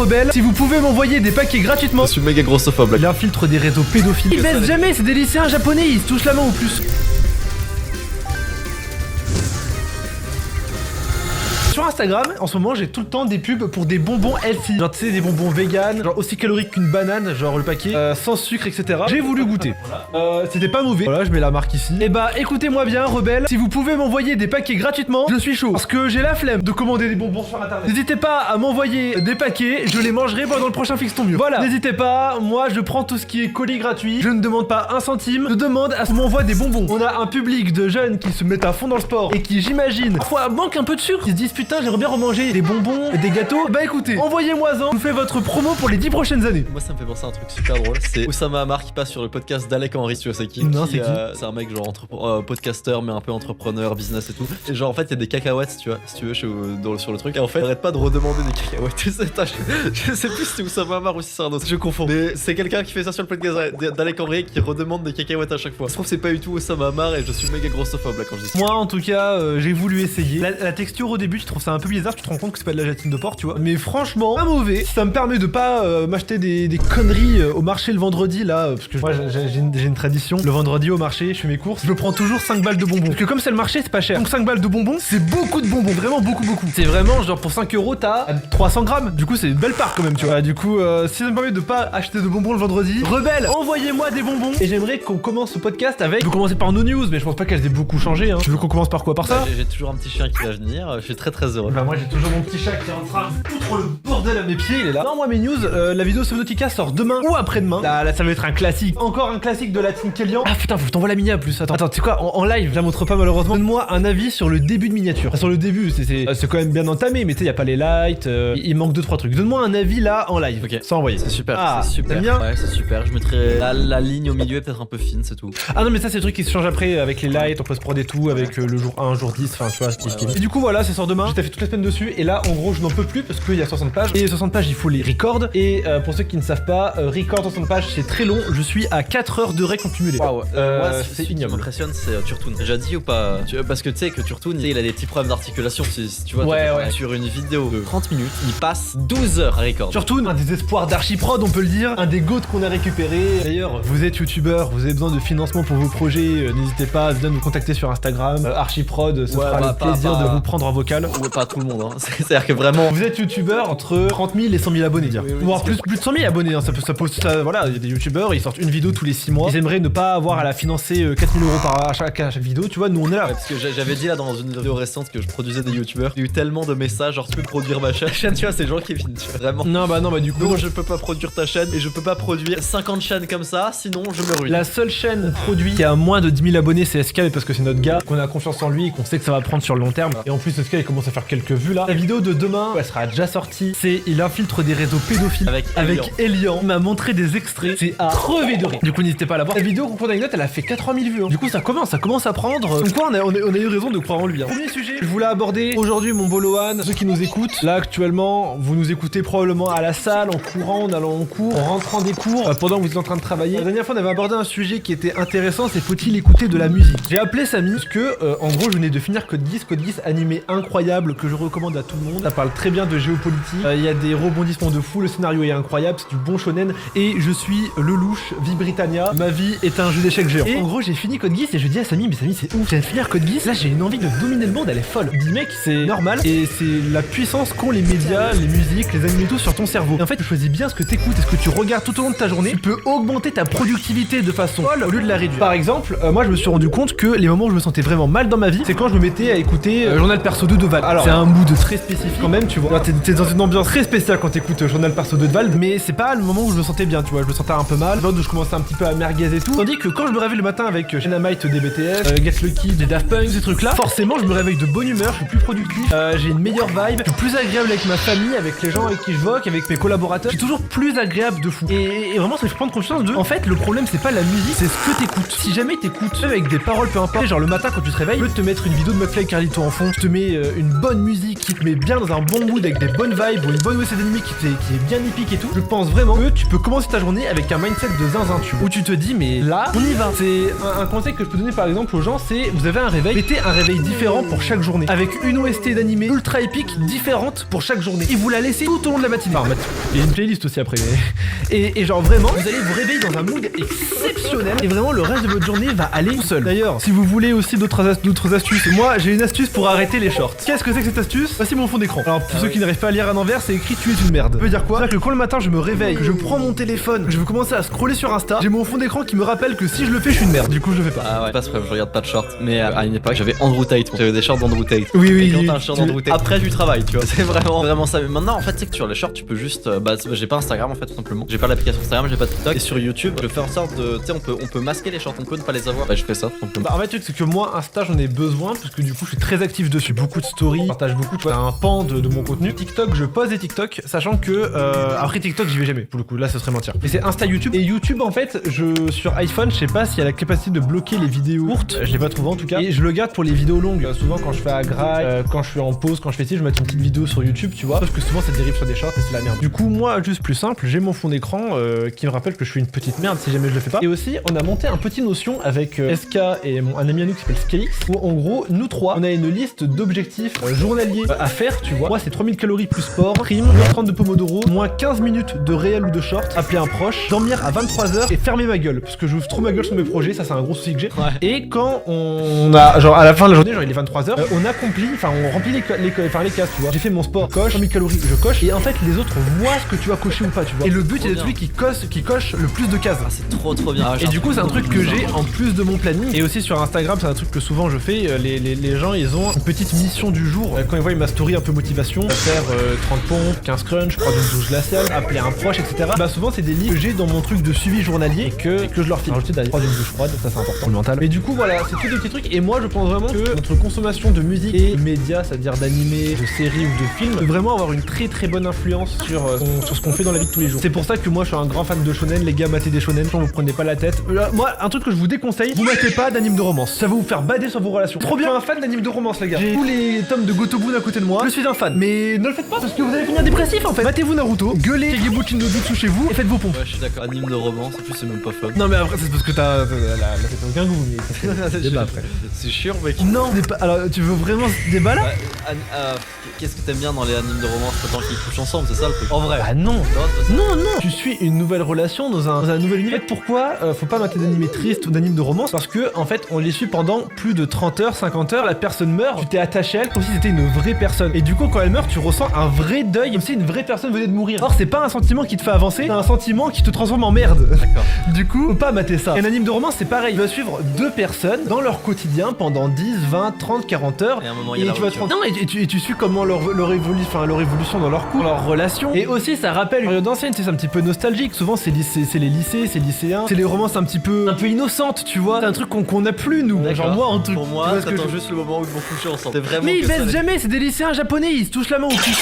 rebelle, si vous pouvez m'envoyer des paquets gratuitement. Je suis méga grossophobe là. Il infiltre des réseaux pédophiles. Ils baissent jamais, c'est des lycéens japonais, ils se touchent la main ou plus. Sur Instagram, en ce moment, j'ai tout le temps des pubs pour des bonbons healthy. Genre, tu sais, des bonbons vegan, genre aussi caloriques qu'une banane, genre le paquet, sans sucre, etc. J'ai voulu goûter. C'était pas mauvais. Voilà, je mets la marque ici. Et bah, écoutez-moi bien, rebelle, si vous pouvez m'envoyer des paquets gratuitement, je suis chaud. Parce que j'ai la flemme de commander des bonbons sur internet. N'hésitez pas à m'envoyer des paquets, je les mangerai pendant le prochain Fixe ton mur. Voilà, n'hésitez pas, moi je prends tout ce qui est colis gratuit, je ne demande pas un centime, je demande à ce qu'on m'envoie des bonbons. On a un public de jeunes qui se mettent à fond dans le sport et qui, j'imagine, parfois manque un peu de sucre, qui se disent putain, j'aimerais bien remanger des bonbons et des gâteaux. Bah écoutez, envoyez-moi-en, je vous fais votre promo pour les 10 prochaines années. Moi ça me fait penser à un truc super drôle. C'est Oussama Hamar qui passe sur le podcast d'Alec Henry, tu vois c'est qui? Non, c'est qui? C'est un mec genre podcasteur mais un peu entrepreneur, business et tout. Et genre en fait il y a des cacahuètes tu vois, si tu veux sur le truc. Et en fait arrête pas de redemander des cacahuètes. Tu sais, je sais plus si c'est Oussama Hamar ou si c'est un autre. Je confonds. Mais c'est quelqu'un qui fait ça sur le podcast d'Alec Henry qui redemande des cacahuètes à chaque fois. Je trouve que c'est pas du tout Oussama Hamar et je suis méga grossophobe là quand je dis ça. Moi en tout cas, j'ai voulu essayer. La texture au début, tu trouves ça un peu bizarre, tu te rends compte que c'est pas de la gélatine de porc, tu vois. Mais franchement, pas mauvais. Ça me permet de pas m'acheter des conneries au marché le vendredi là, parce que moi j'ai une tradition. Le vendredi au marché, je fais mes courses, je prends toujours 5 balles de bonbons. Parce que comme c'est le marché, c'est pas cher. Donc 5 balles de bonbons, c'est beaucoup de bonbons, vraiment beaucoup. C'est vraiment genre pour 5 euros, t'as 300 grammes. Du coup, c'est une belle part quand même, tu vois. Du coup, si ça me permet de pas acheter de bonbons le vendredi, rebelle, envoyez-moi des bonbons. Et j'aimerais qu'on commence ce podcast avec. Je veux commencer par nos news, mais je pense pas qu'elles aient beaucoup changé. Hein. Tu veux qu'on commence par quoi? Par ça? J'ai toujours un petit chien qui va venir. Je suis très heureux. Bah moi j'ai toujours mon petit chat qui rentrera foutre le bordel à mes pieds, il est là. Non, moi mes news, la vidéo Subnautica sort demain ou après-demain. Là ça va être un classique. Encore un classique de la team Kélian. Ah putain, faut que je t'envoie la mini à plus. Attends, tu sais quoi, en live, je la montre pas malheureusement. Donne-moi un avis sur le début de miniature. Enfin, sur le début, c'est quand même bien entamé, mais tu sais, y a pas les lights, il manque 2-3 trucs. Donne-moi un avis là en live. Ok. Sans envoyer. C'est super, Ah, c'est super. t'aimes bien? Ouais, c'est super. Je mettrai la ligne au milieu est peut-être un peu fine, c'est tout. Ah non, mais ça c'est le truc qui se change après avec les lights, on peut se prendre et tout, avec le jour 1, jour 10, enfin tu vois, Et du coup voilà, ça sort demain. J'ai fait toute la semaine dessus, et là en gros je n'en peux plus parce qu'il y a 60 pages. Et 60 pages, il faut les record. Et pour ceux qui ne savent pas, record 60 pages, c'est très long. Je suis à 4 heures de rec en cumulé. Waouh, c'est ce qui ignoble. m'impressionne, c'est Turtoon. J'ai déjà dit ou pas? Parce que tu sais que Turtoon, il a des petits problèmes d'articulation. Si tu vois, ouais. sur une vidéo de 30 minutes, il passe 12 heures à record. Surtout un des espoirs d'Archiprod, on peut le dire, un des goats qu'on a récupéré. D'ailleurs, vous êtes youtubeur, vous avez besoin de financement pour vos projets, n'hésitez pas à bien nous contacter sur Instagram. Archiprod, ça fera le plaisir de vous prendre en vocal. Ouais, pas tout le monde, hein. C'est-à-dire que vraiment. Vous êtes youtubeur entre 30 000 et 100 000 abonnés, dire. Oui, Voire plus de 100 000 abonnés, hein. Voilà, il y a des youtubeurs, ils sortent une vidéo tous les 6 mois. Ils aimeraient ne pas avoir à la financer 4 000 € à chaque vidéo, tu vois, nous on est là. Ouais, parce que j'avais dit là dans une vidéo récente que je produisais des youtubeurs. Il y a eu tellement de messages, genre tu peux produire ma chaîne, tu vois, c'est les gens qui viennent, tu vois, vraiment. Non, bah du coup. Non, je peux pas produire ta chaîne et je peux pas produire 50 chaînes comme ça, sinon je me ruine. La seule chaîne produit qui a moins de 10 000 abonnés, c'est SK, parce que c'est notre gars, qu'on a confiance en lui et qu'on sait que ça va prendre sur le long terme. Et en plus, SK il commence à faire quelques vues là. La vidéo de demain, elle sera déjà sortie. C'est il infiltre des réseaux pédophiles avec Elian. Il m'a montré des extraits. C'est à crever de rire. Du coup, n'hésitez pas à la voir. La vidéo, concours d'anecdote, elle a fait 80 000 vues. Hein. Du coup, ça commence à prendre. Donc quoi, on a eu raison de croire en lui. Hein. Premier sujet, je voulais aborder aujourd'hui mon Boloan. Ceux qui nous écoutent, là actuellement, vous nous écoutez probablement à la salle, en courant, en allant en cours, en rentrant des cours, pendant que vous êtes en train de travailler. La dernière fois, on avait abordé un sujet qui était intéressant, c'est faut-il écouter de la musique. J'ai appelé Samy parce que, en gros, je venais de finir Code Geass, animé incroyable que je recommande à tout le monde. Ça parle très bien de géopolitique. Il y a des rebondissements de fou, le scénario est incroyable, c'est du bon shonen et je suis le louche, vie Britannia. Ma vie est un jeu d'échecs géant. Et en gros, j'ai fini Code Geass et je dis à Samy, mais Samy, c'est ouf. Je viens de finir Code Geass. Là, j'ai une envie de dominer le monde, elle est folle. Je dis, mec, c'est normal et c'est la puissance qu'ont les médias, les musiques, les animés, tout sur ton cerveau. Et en fait, tu choisis bien ce que t'écoutes et ce que tu regardes tout au long de ta journée. Tu peux augmenter ta productivité de façon folle au lieu de la réduire. Par exemple, moi, je me suis rendu compte que les moments où je me sentais vraiment mal dans ma vie, c'est quand je me mettais à écouter Journal Perso 2 de Val. Alors, c'est un mood très spécifique quand même, tu vois. T'es dans une ambiance très spéciale quand t'écoutes Journal Perso 2 de Val, mais c'est pas le moment où je me sentais bien, tu vois. Je me sentais un peu mal, où je commençais un petit peu à merguez et tout. Tandis que quand je me réveille le matin avec Dynamite des BTS, Get Lucky, des Daft Punk, ces trucs là, forcément je me réveille de bonne humeur, je suis plus productif, j'ai une meilleure vibe, je suis plus agréable avec ma famille, avec les gens avec qui je vogue, avec mes collaborateurs, je suis toujours plus agréable de fou. Et vraiment ça me fait prendre conscience de, en fait le problème c'est pas la musique, c'est ce que t'écoutes. Si jamais t'écoutes avec des paroles peu importe, genre le matin quand tu te réveilles, au lieu de te mettre une vidéo de McFly et Carlito en fond, je te mets une bonne bonne musique qui te met bien dans un bon mood avec des bonnes vibes ou une bonne OST d'anime qui est bien épique et tout, je pense vraiment que tu peux commencer ta journée avec un mindset de zinzin, tu vois, où tu te dis mais là on y va. C'est un conseil que je peux donner par exemple aux gens, c'est vous avez un réveil, mettez un réveil différent pour chaque journée avec une OST d'anime ultra épique différente pour chaque journée et vous la laissez tout au long de la matinée. Enfin, il y a une playlist aussi après mais... et genre vraiment vous allez vous réveiller dans un mood exceptionnel et vraiment le reste de votre journée va aller tout seul. D'ailleurs si vous voulez aussi d'autres astuces, moi j'ai une astuce pour arrêter les shorts. Qu'est-ce que c'est que cette astuce? Voici mon fond d'écran. Alors pour ceux qui n'arrivent pas à lire à l'envers, c'est écrit tu es une merde. Ça veut dire quoi? C'est-à-dire que quand le matin je me réveille, que je prends mon téléphone, que je veux commencer à scroller sur Insta, j'ai mon fond d'écran qui me rappelle que si je le fais je suis une merde. Du coup je le fais pas. Ah ouais, pas ce problème, je regarde pas de shorts. Mais à une époque j'avais Andrew Tate, j'avais des shorts d'Andrew Tate. Oui Et quand t'as un short d'Andrew Tate, après du travail, tu vois. C'est vraiment ça. Mais maintenant en fait c'est que sur les shorts tu peux juste j'ai pas Instagram en fait tout simplement. J'ai pas l'application Instagram, j'ai pas TikTok. Et sur YouTube, je fais en sorte de tu sais on peut masquer les shorts, on peut ne pas les avoir. Bah je fais ça tout simplement. Bah en fait le truc c'est que moi Insta j'en ai besoin parce que du coup je suis très actif dessus, beaucoup de stories, je partage beaucoup, tu vois, un pan de mon contenu. TikTok, je pose des TikTok, sachant que après TikTok j'y vais jamais pour le coup, là ce serait mentir. Mais c'est Insta, YouTube et YouTube en fait, sur iPhone, je sais pas s'il y a la capacité de bloquer les vidéos courtes, je l'ai pas trouvé en tout cas, et je le garde pour les vidéos longues. Souvent quand je fais à graille, quand je suis en pause, quand je fais ci, je mets une petite vidéo sur YouTube, tu vois, parce que souvent ça dérive sur des shorts et c'est la merde. Du coup moi juste plus simple, j'ai mon fond d'écran qui me rappelle que je suis une petite merde si jamais je le fais pas. Et aussi on a monté un petit notion avec SK et un ami à nous qui s'appelle Skelix, où en gros nous trois on a une liste d'objectifs journaliers à faire, tu vois. Moi c'est 3000 calories plus sport, prime, 30 de Pomodoro, moins 15 minutes de réel ou de short, appeler un proche, dormir à 23h et fermer ma gueule, parce que j'ouvre trop ma gueule sur mes projets, ça c'est un gros souci que j'ai. Ouais. Et quand on a, genre à la fin de la journée, genre il est 23h, on accomplit, enfin on remplit les cases, tu vois. J'ai fait mon sport, coche, 3000 calories, je coche, et en fait les autres voient ce que tu as coché ou pas, tu vois. Et le but c'est d'être celui qui coche le plus de cases. Ah c'est trop bien. Ah, et du coup c'est un truc que j'ai en plus de mon planning. Et aussi sur Instagram c'est un truc que souvent je fais, les gens ils ont une petite mission du jour, quand ils voient ma story un peu motivation, faire 30 pompes, 15 crunch, prendre une douche glaciale, appeler un proche, etc. Bah souvent c'est des livres que j'ai dans mon truc de suivi journalier et que je leur file. Rajouter d'aller prendre une douche froide, ça c'est important pour le mental. Mais du coup voilà, c'est tous des petits trucs et moi je pense vraiment que notre consommation de musique et de médias, c'est-à-dire d'animés, de séries ou de films, peut vraiment avoir une très bonne influence sur ce qu'on fait dans la vie de tous les jours. C'est pour ça que moi je suis un grand fan de shonen, les gars, matez des shonen, vous prenez pas la tête. Moi un truc que je vous déconseille, vous matez pas d'anime de romance, ça va vous faire bader sur vos relations. Trop bien, un fan d'anime de romance les gars. J'ai tous les tomes de Gotobun à côté de moi, je suis un fan. Mais ne le faites pas parce que vous allez finir dépressif en fait. Matez-vous Naruto, gueulez Kagebuchi no Jutsu chez vous et faites vos pompes. Ouais je suis d'accord, anime de romance, en plus c'est même pas fun. Non mais après c'est parce que t'as aucun goût, mais c'est débat après. C'est chiant mec. Non, alors tu veux vraiment ce débat là? Qu'est-ce que t'aimes bien dans les animes de romance tant qu'ils couchent ensemble, c'est ça le truc? En vrai. Ah non. Non. Tu suis une nouvelle relation dans un nouvel univers. Pourquoi faut pas mater d'animés tristes ou d'animes de romance? Parce que en fait on les suit pendant plus de 30 heures, 50 heures, la personne meurt, tu t'es attaché à elle comme si c'était une vraie personne. Et du coup quand elle meurt tu ressens un vrai deuil comme si une vraie personne venait de mourir. Or c'est pas un sentiment qui te fait avancer, c'est un sentiment qui te transforme en merde. D'accord. Du coup faut pas mater ça. Et un anime de romance c'est pareil, tu vas suivre deux personnes dans leur quotidien pendant 10, 20, 30, 40 heures. Et à un moment et tu vas te rendre... Non et tu suis comment leur évolution dans leur couple, leur relation. Et aussi ça rappelle une période ancienne, c'est un petit peu nostalgique. Souvent c'est les lycées, c'est lycéens, c'est les romances un peu innocentes, tu vois. C'est un truc qu'on a plus nous. Genre moi en tout. Pour moi, j'attends juste le moment où ils vont coucher ensemble. Mais ils baissent jamais, c'est des lycéens japonais, ils se touchent la main au cul.